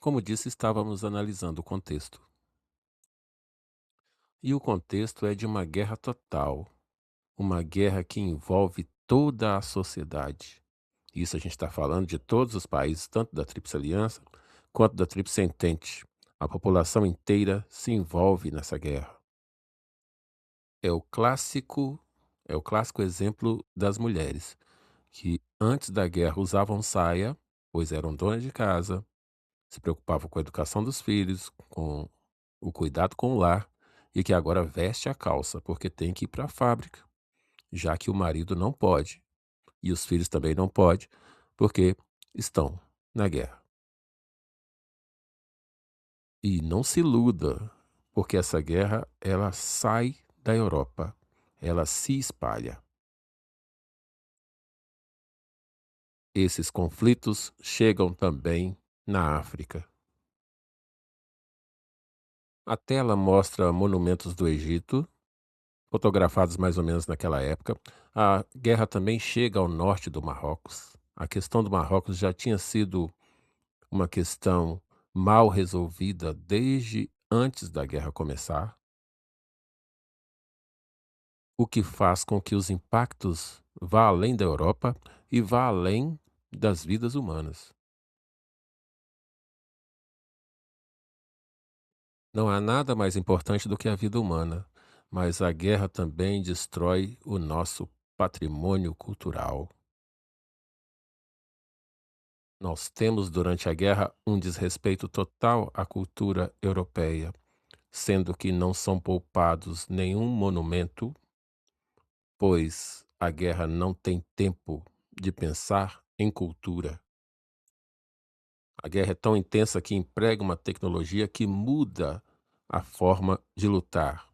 Como disse, estávamos analisando o contexto. E o contexto é de uma guerra total, uma guerra que envolve toda a sociedade. Isso a gente está falando de todos os países, tanto da Tríplice Aliança quanto da Tríplice Entente. A população inteira se envolve nessa guerra. É o clássico, é o clássico exemplo das mulheres, que antes da guerra usavam saia, pois eram donas de casa, se preocupavam com a educação dos filhos, com o cuidado com o lar, e que agora veste a calça porque tem que ir para a fábrica, já que o marido não pode e os filhos também não podem, porque estão na guerra. E não se iluda, porque essa guerra ela sai da Europa, ela se espalha. Esses conflitos chegam também na África. A tela mostra monumentos do Egito, fotografados mais ou menos naquela época. A guerra também chega ao norte do Marrocos. A questão do Marrocos já tinha sido uma questão mal resolvida desde antes da guerra começar, o que faz com que os impactos vá além da Europa e vá além das vidas humanas. Não há nada mais importante do que a vida humana, mas a guerra também destrói o nosso patrimônio cultural. Nós temos durante a guerra um desrespeito total à cultura europeia, sendo que não são poupados nenhum monumento, pois a guerra não tem tempo de pensar em cultura. A guerra é tão intensa que emprega uma tecnologia que muda a forma de lutar.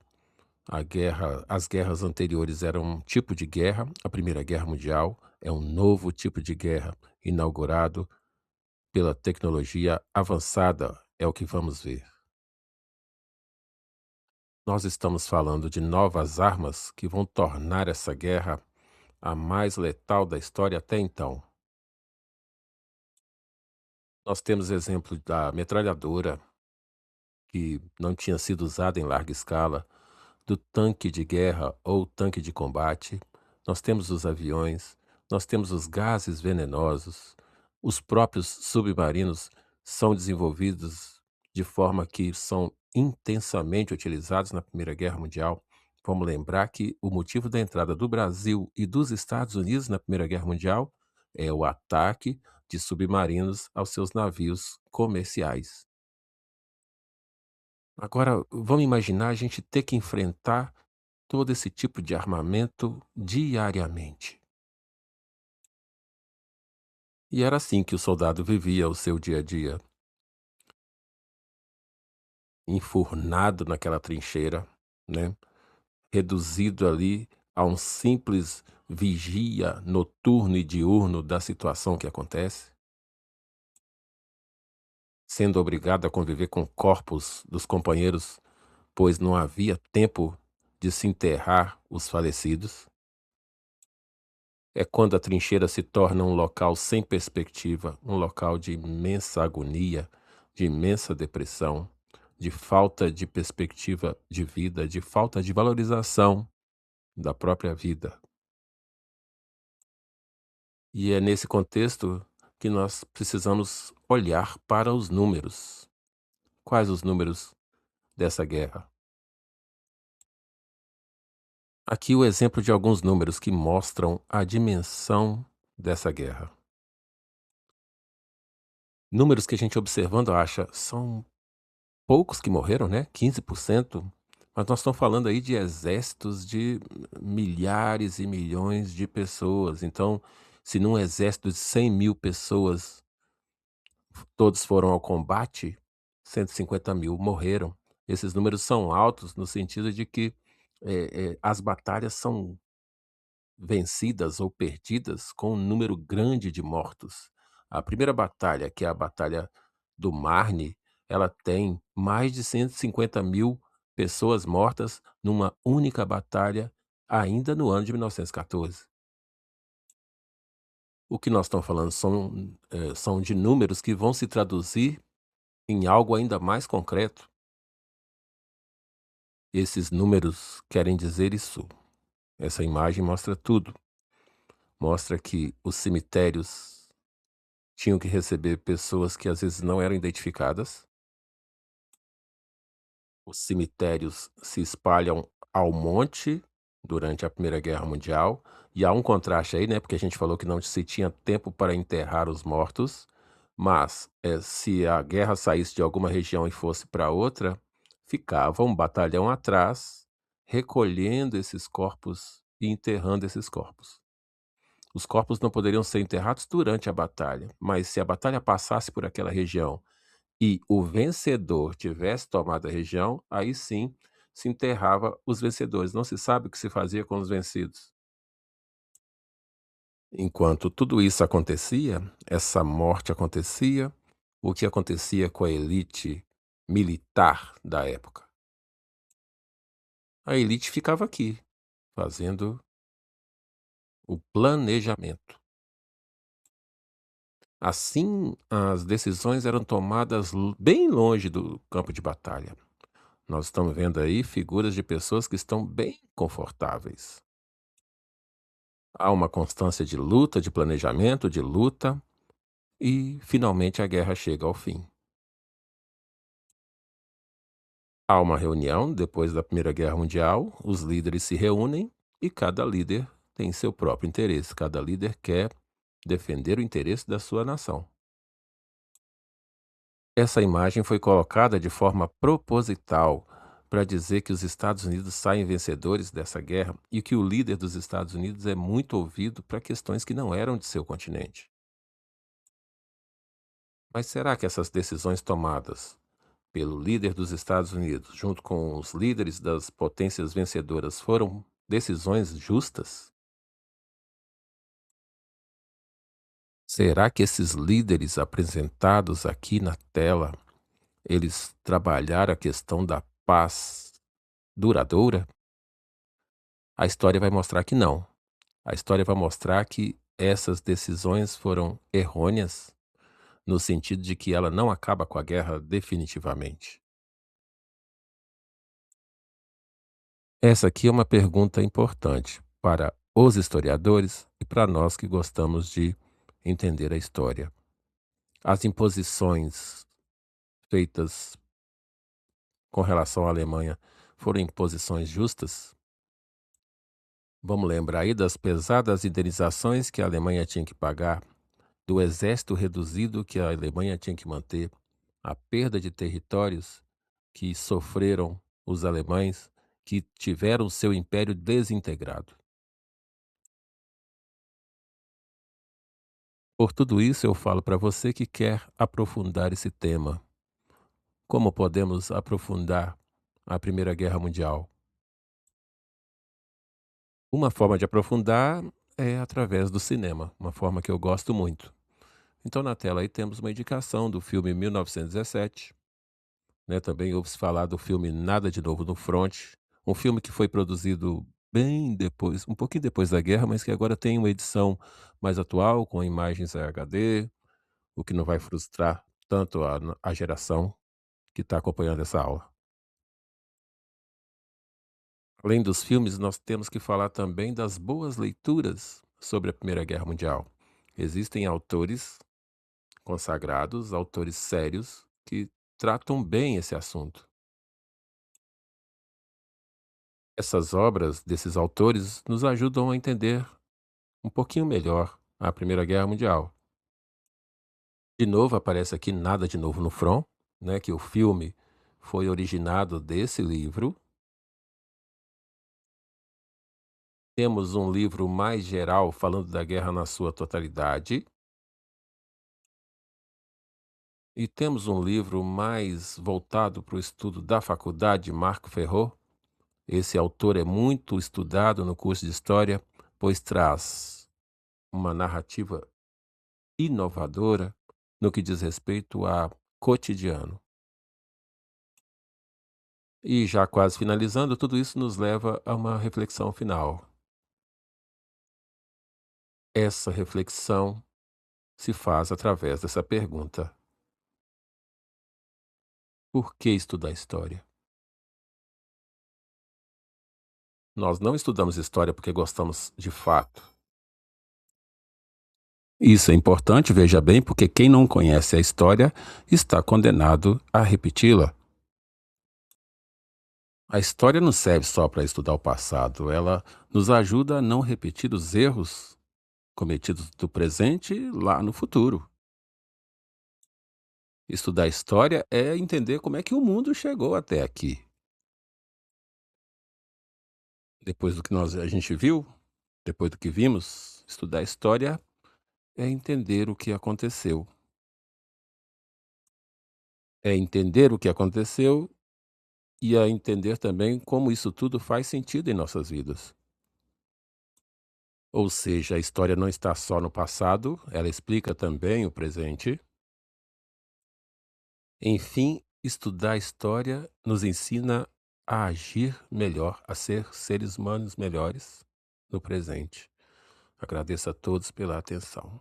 As guerras anteriores eram um tipo de guerra, a Primeira Guerra Mundial é um novo tipo de guerra inaugurado pela tecnologia avançada, é o que vamos ver. Nós estamos falando de novas armas que vão tornar essa guerra a mais letal da história até então. Nós temos exemplo da metralhadora, que não tinha sido usada em larga escala, do tanque de guerra ou tanque de combate. Nós temos os aviões, nós temos os gases venenosos, os próprios submarinos são desenvolvidos de forma que são intensamente utilizados na Primeira Guerra Mundial. Vamos lembrar que o motivo da entrada do Brasil e dos Estados Unidos na Primeira Guerra Mundial é o ataque de submarinos aos seus navios comerciais. Agora, vamos imaginar a gente ter que enfrentar todo esse tipo de armamento diariamente. E era assim que o soldado vivia o seu dia a dia, enfurnado naquela trincheira, né? Reduzido ali a um simples vigia noturno e diurno da situação que acontece, sendo obrigado a conviver com corpos dos companheiros, pois não havia tempo de se enterrar os falecidos. É quando a trincheira se torna um local sem perspectiva, um local de imensa agonia, de imensa depressão, de falta de perspectiva de vida, de falta de valorização da própria vida. E é nesse contexto que nós precisamos olhar para os números. Quais os números dessa guerra? Aqui o exemplo de alguns números que mostram a dimensão dessa guerra. Números que a gente observando acha são poucos que morreram, né, 15%, mas nós estamos falando aí de exércitos de milhares e milhões de pessoas. Então, se num exército de 100.000 pessoas todos foram ao combate, 150.000 morreram. Esses números são altos no sentido de que, as batalhas são vencidas ou perdidas com um número grande de mortos. A primeira batalha, que é a Batalha do Marne, ela tem mais de 150.000 pessoas mortas numa única batalha, ainda no ano de 1914. O que nós estamos falando são de números que vão se traduzir Em algo ainda mais concreto, esses números querem dizer isso. Essa imagem mostra tudo. Mostra que os cemitérios tinham que receber pessoas que às vezes não eram identificadas. Os cemitérios se espalham ao monte durante a Primeira Guerra Mundial, e há um contraste aí, né, porque a gente falou que não se tinha tempo para enterrar os mortos, mas, se a guerra saísse de alguma região e fosse para outra, ficava um batalhão atrás, recolhendo esses corpos e enterrando esses corpos. Os corpos não poderiam ser enterrados durante a batalha, mas se a batalha passasse por aquela região e o vencedor tivesse tomado a região, aí sim se enterrava os vencedores. Não se sabe o que se fazia com os vencidos. Enquanto tudo isso acontecia, essa morte acontecia, o que acontecia com a elite militar da época? A elite ficava aqui, fazendo o planejamento. Assim, as decisões eram tomadas bem longe do campo de batalha. Nós estamos vendo aí figuras de pessoas que estão bem confortáveis. Há uma constância de luta, de planejamento, de luta, e finalmente a guerra chega ao fim. Há uma reunião depois da Primeira Guerra Mundial, os líderes se reúnem e cada líder tem seu próprio interesse. Cada líder quer defender o interesse da sua nação. Essa imagem foi colocada de forma proposital para dizer que os Estados Unidos saem vencedores dessa guerra e que o líder dos Estados Unidos é muito ouvido para questões que não eram de seu continente. Mas será que essas decisões tomadas pelo líder dos Estados Unidos, junto com os líderes das potências vencedoras, foram decisões justas? Será que esses líderes apresentados aqui na tela, eles trabalharam a questão da paz duradoura? A história vai mostrar que não. A história vai mostrar que essas decisões foram errôneas, no sentido de que ela não acaba com a guerra definitivamente. Essa aqui é uma pergunta importante para os historiadores e para nós que gostamos de entender a história. As imposições feitas com relação à Alemanha foram imposições justas? Vamos lembrar aí das pesadas indenizações que a Alemanha tinha que pagar, do exército reduzido que a Alemanha tinha que manter, a perda de territórios que sofreram os alemães, que tiveram seu império desintegrado. Por tudo isso, eu falo para você que quer aprofundar esse tema. Como podemos aprofundar a Primeira Guerra Mundial? Uma forma de aprofundar é através do cinema, uma forma que eu gosto muito. Então, na tela aí temos uma indicação do filme 1917, né? Também ouve-se falar do filme Nada de Novo no Front, um filme que foi produzido bem depois, um pouquinho depois da guerra, mas que agora tem uma edição mais atual, com imagens HD, o que não vai frustrar tanto a geração que está acompanhando essa aula. Além dos filmes, nós temos que falar também das boas leituras sobre a Primeira Guerra Mundial. Existem autores consagrados, autores sérios, que tratam bem esse assunto. Essas obras desses autores nos ajudam a entender um pouquinho melhor a Primeira Guerra Mundial. De novo, aparece aqui Nada de Novo no Front, né, que o filme foi originado desse livro. Temos um livro mais geral falando da guerra na sua totalidade. E temos um livro mais voltado para o estudo da faculdade, Marco Ferro. Esse autor é muito estudado no curso de História, pois traz uma narrativa inovadora no que diz respeito a cotidiano. E já quase finalizando, tudo isso nos leva a uma reflexão final. Essa reflexão se faz através dessa pergunta: Por que estudar história? Nós não estudamos história porque gostamos de fato. Isso é importante, veja bem, porque quem não conhece a história está condenado a repeti-la. A história não serve só para estudar o passado, ela nos ajuda a não repetir os erros cometidos do presente lá no futuro. Estudar história é entender como é que o mundo chegou até aqui. Depois do que a gente viu, depois do que vimos, estudar história é entender o que aconteceu. É entender o que aconteceu e a entender também como isso tudo faz sentido em nossas vidas. Ou seja, a história não está só no passado, ela explica também o presente. Enfim, estudar história nos ensina a agir melhor, a ser seres humanos melhores no presente. Agradeço a todos pela atenção.